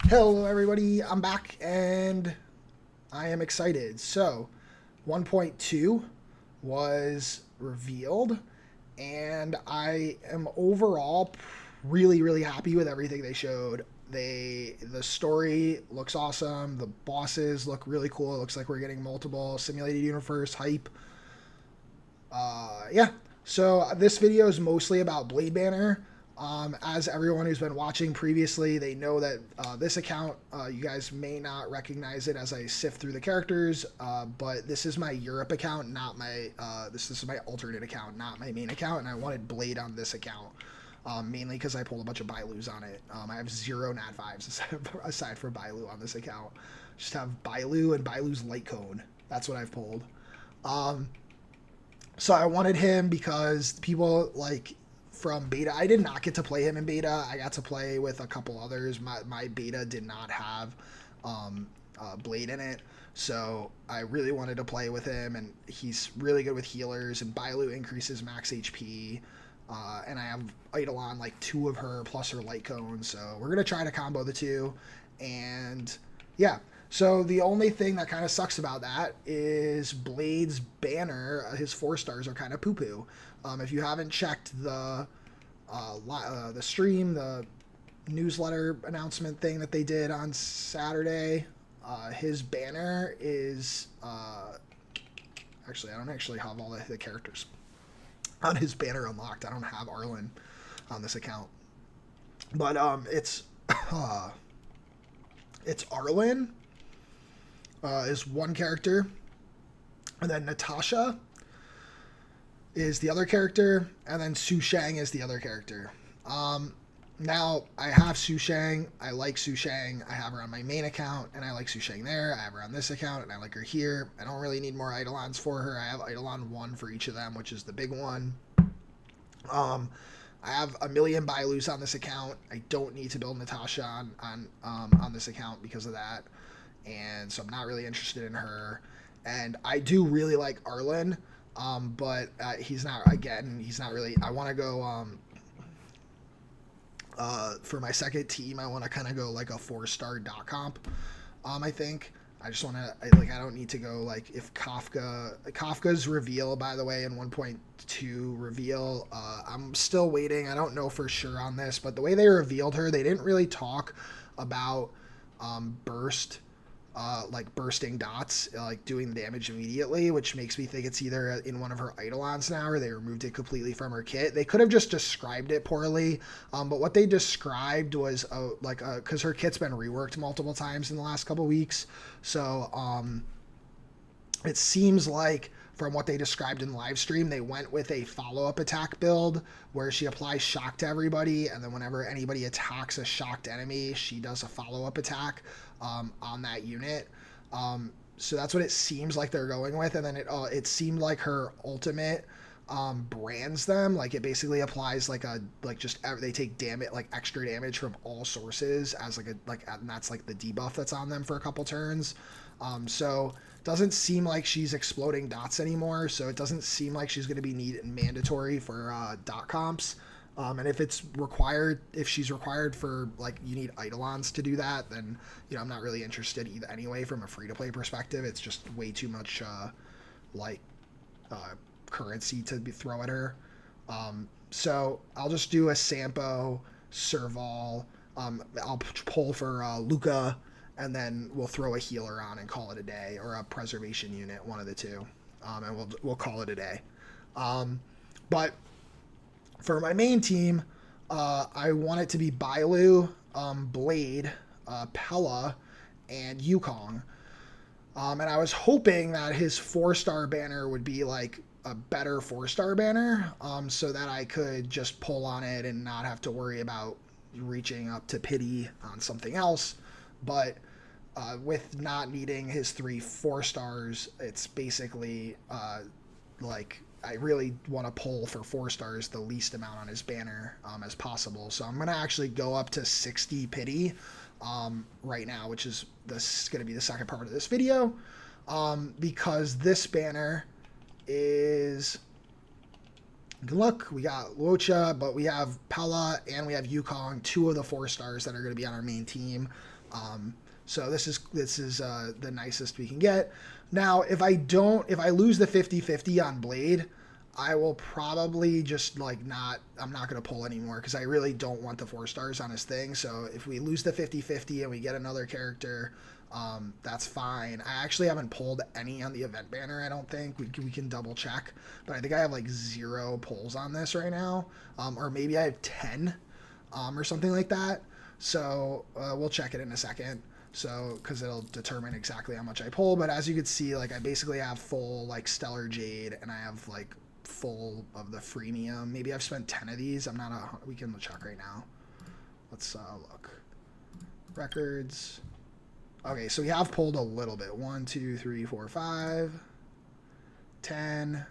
Hello everybody, I'm back and I am excited. So 1.2 was revealed and I am overall really happy with everything they showed. The story looks awesome, the bosses look really cool. It looks like we're getting multiple simulated universe hype. Yeah. So this video is mostly about Blade Banner. As everyone who's been watching previously, they know that this account, you guys may not recognize it as I sift through the characters, but this is my Europe account, not my, this is my alternate account, not my main account, and I wanted Blade on this account, mainly because I pulled a bunch of Bailus on it. I have 0 Nat 5s aside from Bailu on this account. Just have Bailu and Bailu's Light Cone. That's what I've pulled. So I wanted him because people like from beta. I did not get to play him in beta. I got to play with a couple others. My beta did not have Blade in it. So I really wanted to play with him, and he's really good with healers, and Bailu increases max HP. And I have Eidolon, like 2 of her plus her light cone. So we're going to try to combo the 2. And yeah, so the only thing that kind of sucks about that is Blade's banner. His 4 stars are kind of poo-poo. If you haven't checked the stream, the newsletter announcement thing that they did on Saturday, his banner is actually I don't actually have all the characters on his banner unlocked. I don't have Arlen on this account, but it's Arlen is one character, and then Natasha is the other character, and then Su Shang is the other character. Now, I have Su Shang. I like Su Shang. I have her on my main account, and I like Su Shang there. I have her on this account, and I like her here. I don't really need more Eidolons for her. I have Eidolon 1 for each of them, which is the big one. I have a million Bailus on this account. I don't need to build Natasha on this account because of that. And so I'm not really interested in her. And I do really like Arlen, but he's not really, I want to go, for my second team, I want to kind of go like a 4-star dot comp, I think. I just want to, I don't need to go like if Kafka's reveal, by the way, in 1.2 reveal, I'm still waiting. I don't know for sure on this, but the way they revealed her, they didn't really talk about burst, like bursting dots, like doing damage immediately, which makes me think it's either in one of her Eidolons now, or they removed it completely from her kit. They could have just described it poorly, but what they described was because her kit's been reworked multiple times in the last couple weeks, so it seems like from what they described in the live stream, they went with a follow-up attack build where she applies shock to everybody, and then whenever anybody attacks a shocked enemy, she does a follow-up attack on that unit. So that's what it seems like they're going with, and then it seemed like her ultimate brands them. Like it basically applies they take damage, like extra damage from all sources as and that's like the debuff that's on them for a couple turns. So doesn't seem like she's exploding dots anymore, so it doesn't seem like she's going to be mandatory for dot comps. And if she's required for, like, you need Eidolons to do that, then, I'm not really interested either anyway from a free-to-play perspective. It's just way too much, currency to throw at her. So I'll just do a Sampo, Serval, I'll pull for Luca, and then we'll throw a healer on and call it a day, or a preservation unit, one of the two, and we'll call it a day. But for my main team, I want it to be Bailu, Blade, Pella, and Yukong. And I was hoping that his 4-star banner would be like a better 4-star banner, so that I could just pull on it and not have to worry about reaching up to pity on something else. But with not needing his 3 4-stars, it's basically I really want to pull for 4 stars the least amount on his banner as possible. So I'm going to actually go up to 60 pity right now, which is going to be the second part of this video, because this banner is, look, we got Luocha, but we have Pella and we have Yukong, 2 of the 4 stars that are going to be on our main team. So this is the nicest we can get. Now, if I lose the 50/50 on Blade, I will probably just like I'm not going to pull anymore because I really don't want the 4 stars on his thing. So if we lose the 50/50 and we get another character, that's fine. I actually haven't pulled any on the event banner, I don't think. We can double check. But I think I have like 0 pulls on this right now. Or maybe I have 10 or something like that. So we'll check it in a second. So, because it'll determine exactly how much I pull. But as you can see, like I basically have full like Stellar Jade, and I have like full of the freemium. Maybe I've spent 10 of these. We can check right now. Let's look. Records. Okay, so we have pulled a little bit. 1, 2, 3, 4, 5, 10,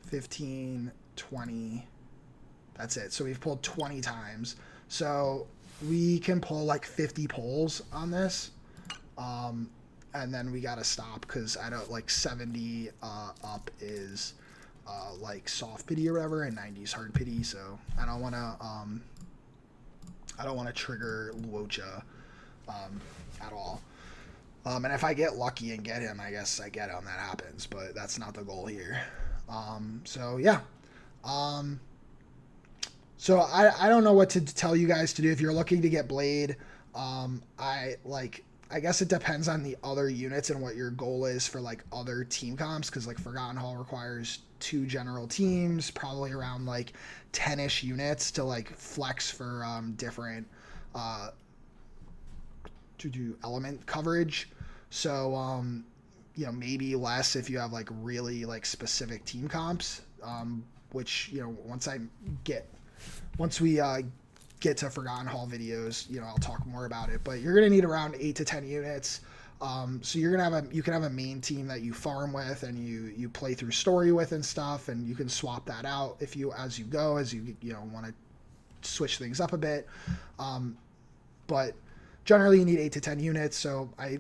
15, 20. That's it. So we've pulled 20 times. So we can pull like 50 pulls on this. And then we got to stop because I don't like 70 up is like soft pity or whatever, and 90 is hard pity. So I don't want to trigger Luocha at all. And if I get lucky and get him, I guess I get him. That happens, but that's not the goal here. So yeah. So I don't know what to tell you guys to do if you're looking to get Blade. I guess it depends on the other units and what your goal is for like other team comps, because like Forgotten Hall requires 2 general teams, probably around like 10-ish units to like flex for different to do element coverage. So maybe less if you have like really like specific team comps, which once we get to Forgotten Hall videos, I'll talk more about it. But you're gonna need around 8 to 10 units. So you can have a main team that you farm with and you play through story with and stuff, and you can swap that out as you want to switch things up a bit. But generally you need 8 to 10 units. So I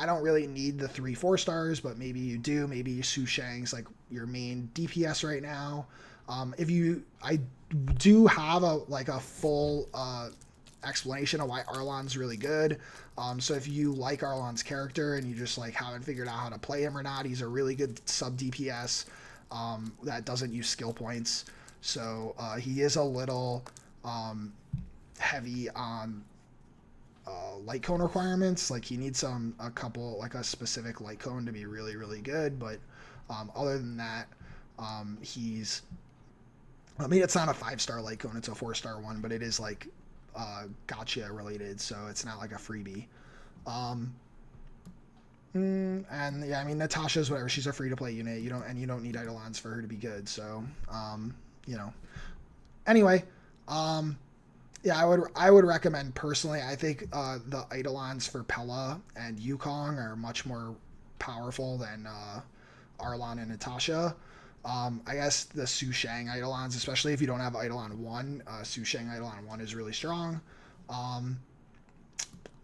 don't really need the 3 4 stars, but maybe you do. Maybe Su Shang's like your main DPS right now. I do have a full explanation of why Arlon's really good. So if you like Arlon's character and you just like haven't figured out how to play him or not, he's a really good sub DPS that doesn't use skill points. So he is a little heavy on light cone requirements. Like he needs a specific light cone to be really, really good. But other than that, it's not a 5-star light cone, it's a 4-star one, but it is like gotcha related, so it's not like a freebie. And yeah, I mean Natasha's whatever, she's a free to play unit. You don't need eidolons for her to be good. So anyway, yeah, I would recommend personally. I think the eidolons for Pella and Yukong are much more powerful than Arlon and Natasha. I guess the Su Shang eidolons, especially if you don't have eidolon 1, Su Shang eidolon 1 is really strong.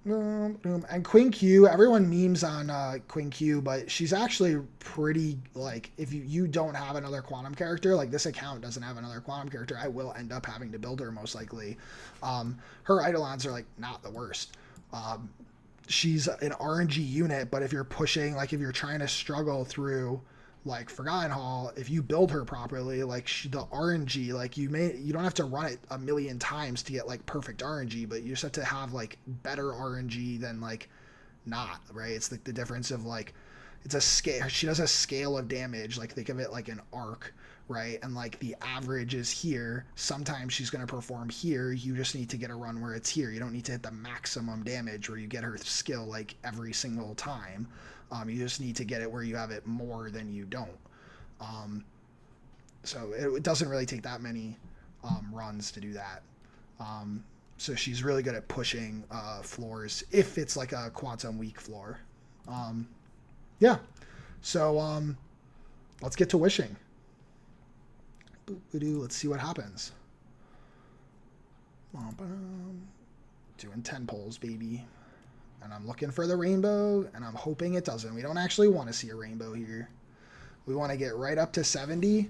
And Queen Q, everyone memes on Queen Q, but she's actually pretty, like, if you don't have another quantum character, like this account doesn't have another quantum character, I will end up having to build her most likely. Her eidolons are like not the worst. She's an RNG unit, but if you're pushing, like if you're trying to struggle through like Forgotten Hall, if you build her properly, like the RNG, like you don't have to run it a million times to get like perfect RNG, but you just have to have like better RNG than like not, right? It's like the difference of like, it's a scale. She does a scale of damage, like think of it like an arc, right? And like the average is here. Sometimes she's going to perform here. You just need to get a run where it's here. You don't need to hit the maximum damage where you get her skill like every single time. You just need to get it where you have it more than you don't. So it doesn't really take that many runs to do that. So she's really good at pushing floors if it's like a quantum weak floor. Yeah. So let's get to wishing. Let's see what happens. Doing 10 pulls, baby. And I'm looking for the rainbow, and I'm hoping it doesn't. We don't actually want to see a rainbow here. We want to get right up to 70.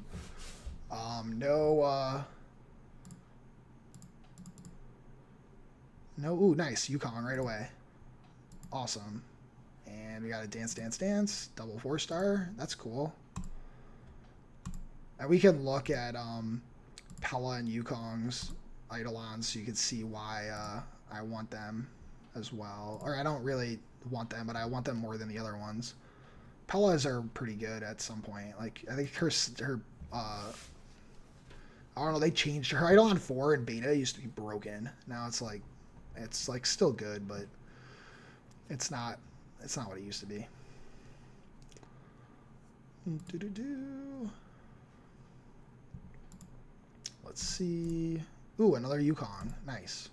No No, ooh, nice. Yukong right away. Awesome. And we got a Dance, Dance, Dance. Double 4-star. That's cool. And we can look at Pella and Yukong's eidolons so you can see why I want them as well. Or I don't really want them, but I want them more than the other ones. Pella's are pretty good at some point. Like, I think her I don't know, they changed her eidolon 4 in beta used to be broken. Now it's like still good, but it's not what it used to be. Let's see. Ooh, another Yukong. Nice.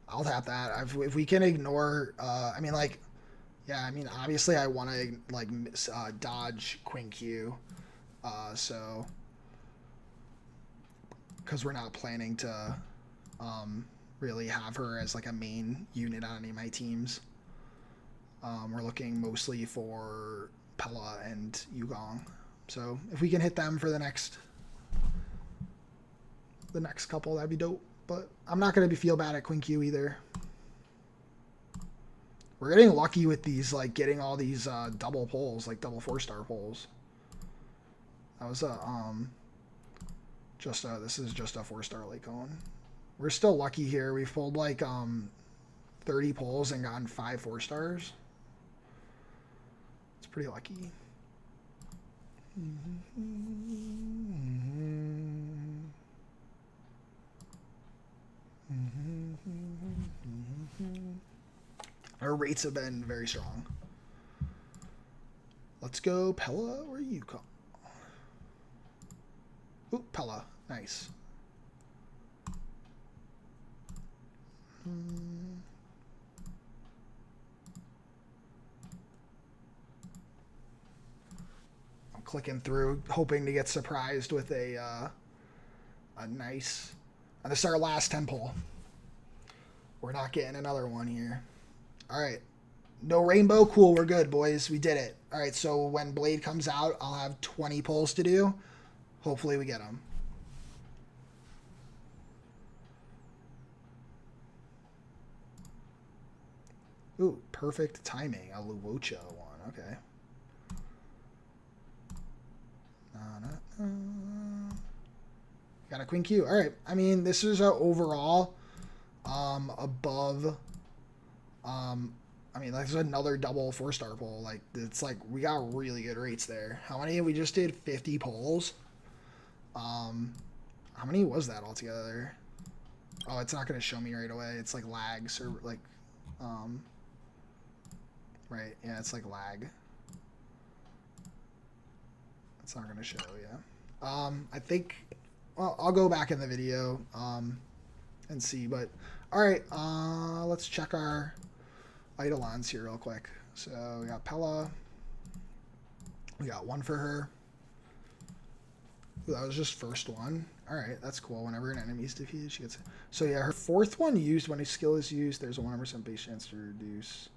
I'll tap that. If we can ignore, I mean, like, yeah, I mean, obviously I want to, like, dodge Queen Q, so, because we're not planning to really have her as, like, a main unit on any of my teams. We're looking mostly for Pella and Yukong. So if we can hit them for the next couple, that'd be dope. But I'm not going to feel bad at Queen Q either. We're getting lucky with these, like, getting all these double pulls, like double 4-star pulls. That was this is just a 4-star Lycone. We're still lucky here. We've pulled like 30 pulls and gotten 5 4-stars. It's pretty lucky. Our rates have been very strong. Let's go Pella or Yukong. Ooh, Pella. Nice. I'm clicking through, hoping to get surprised with a nice... And this is our last 10 pull. We're not getting another one here. All right. No rainbow. Cool. We're good, boys. We did it. All right. So when Blade comes out, I'll have 20 pulls to do. Hopefully we get them. Ooh, perfect timing. A Luocha one. Okay. Got a Queen Q. All right. I mean, this is overall above. I mean, there's another double 4-star pull. Like, it's like we got really good rates there. How many? We just did 50 pulls. How many was that altogether? Oh, it's not going to show me right away. It's like lags or like, right. Yeah, it's like lag. It's not going to show, yeah. I think, well, I'll go back in the video, and see, but all right, let's check our eidolons here real quick. So we got Pella. We got one for her. Ooh, that was just first one. All right, that's cool. Whenever an enemy is defeated, she gets it. So yeah, her fourth one used when a skill is used, there's a 100% base chance to reduce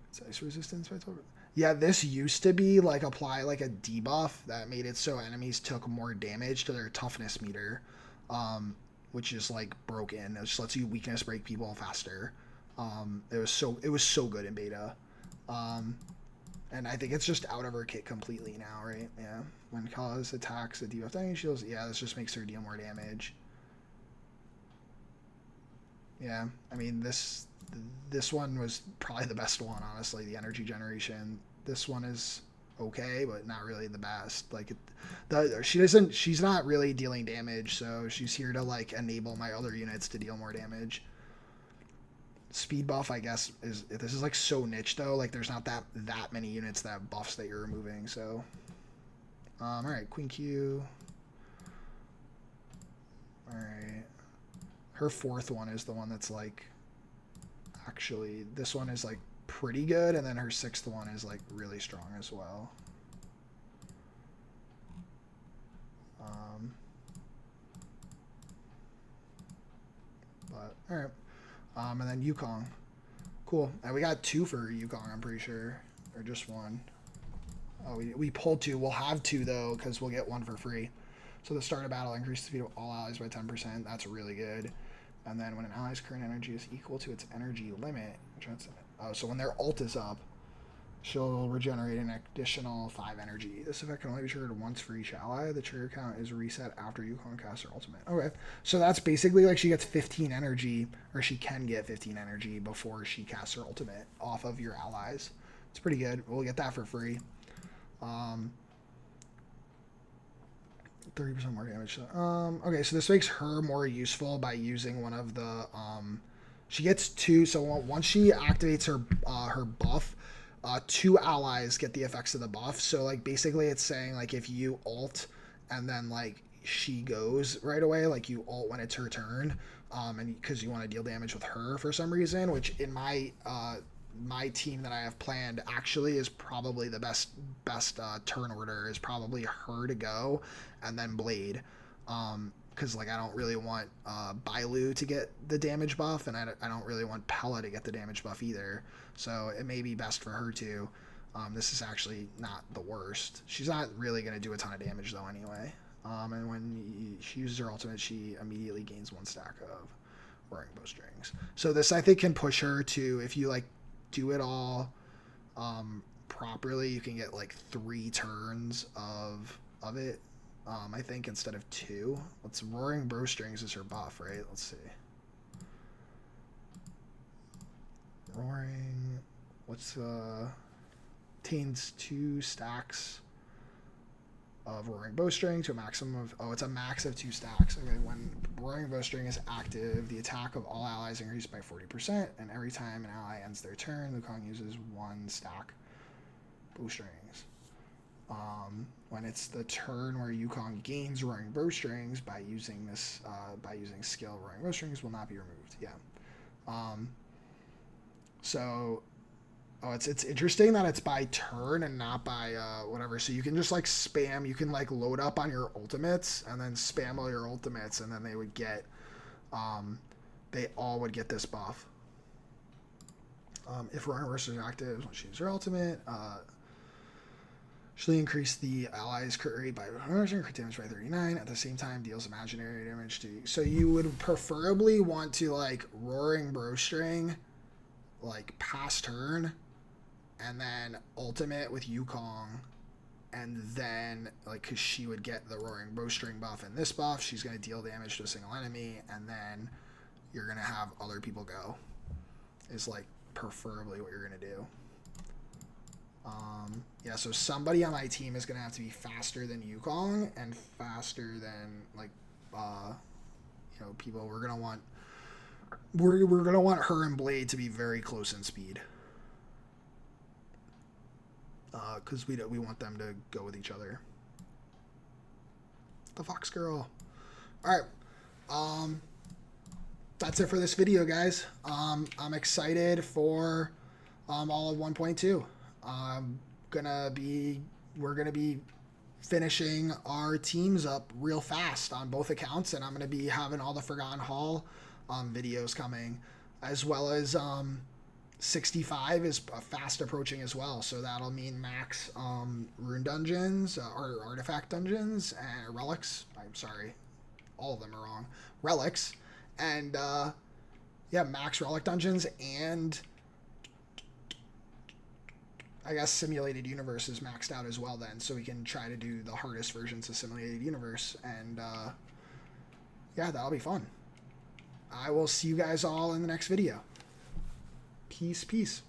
its ice resistance by 12. Yeah, this used to be like apply like a debuff that made it so enemies took more damage to their toughness meter, which is like broken. It just lets you weakness break people faster. It was so good in beta. And I think it's just out of her kit completely now, right? Yeah. When cause attacks a debuff damage shields, yeah, this just makes her deal more damage. Yeah, I mean this one was probably the best one, honestly. The energy generation. This one is okay, but not really the best. Like she's not really dealing damage, so she's here to like enable my other units to deal more damage. Speed buff, I guess, this is like so niche though. Like there's not that many units that buffs that you're removing. So, all right, Queen Q. All right, her fourth one is the one that's like, actually, this one is like pretty good, and then her sixth one is like really strong as well. But all right. And then Yukong. Cool. And we got 2 for Yukong, I'm pretty sure. Or just 1. Oh, we pulled 2. We'll have 2, though, because we'll get 1 for free. So the start of battle increases the speed of all allies by 10%. That's really good. And then when an ally's current energy is equal to its energy limit, so when their ult is up, she'll regenerate an additional 5 energy. This effect can only be triggered once for each ally. The trigger count is reset after Yukon casts her ultimate. Okay, so that's basically like she gets 15 energy, or she can get 15 energy before she casts her ultimate off of your allies. It's pretty good. We'll get that for free. 30% more damage. Okay, so this makes her more useful by using one of the... she gets 2, so once she activates her buff, 2 allies get the effects of the buff. So like basically it's saying like if you ult and then like she goes right away, like you ult when it's her turn, and because you want to deal damage with her for some reason, which in my my team that I have planned actually is probably the best turn order is probably her to go and then Blade, because like I don't really want Bailu to get the damage buff, and I don't really want Pella to get the damage buff either, so it may be best for her to. This is actually not the worst. She's not really going to do a ton of damage though anyway, and when she uses her ultimate, she immediately gains 1 stack of Roaring Bowstrings. So this I think can push her to, if you like do it all properly, you can get like 3 turns of it, I think, instead of 2. Let's Roaring Bowstrings is her buff, right? Let's see. Roaring, what's obtains 2 stacks of Roaring Bowstring to a maximum of, it's a max of 2 stacks. Okay, when Roaring Bowstring is active, the attack of all allies increases by 40%, and every time an ally ends their turn, Wukong uses 1 stack Bowstrings. When it's the turn where Yukon gains Roaring Bowstrings by using this, by using skill, Roaring Bowstrings will not be removed. Yeah. So, it's interesting that it's by turn and not by whatever. So you can just like spam. You can like load up on your ultimates and then spam all your ultimates, and then they would get, they all would get this buff. If Roaring Bowstring is active when she uses her ultimate, she'll increase the allies' crit rate by 100%, crit damage by 39. At the same time, deals imaginary damage to you. So you would preferably want to like Roaring Bowstring, like past turn, and then ultimate with Yukong, and then like because she would get the Roaring Bowstring buff and this buff, she's going to deal damage to a single enemy, and then you're going to have other people go. Is like preferably what you're going to do. Yeah, so somebody on my team is going to have to be faster than Yukong and faster than like people. We're going to want her and Blade to be very close in speed, because we want them to go with each other. The Fox Girl. All right, that's it for this video, guys. I'm excited for all of 1.2. We're gonna be finishing our teams up real fast on both accounts, and I'm gonna be having all the Forgotten Hall videos coming, as well as 65 is fast approaching as well, so that'll mean max rune dungeons or artifact dungeons and relics. I'm sorry, all of them are wrong. Relics, and yeah, max relic dungeons, and I guess Simulated Universe is maxed out as well then, so we can try to do the hardest versions of Simulated Universe, and yeah, that'll be fun. I will see you guys all in the next video. Peace.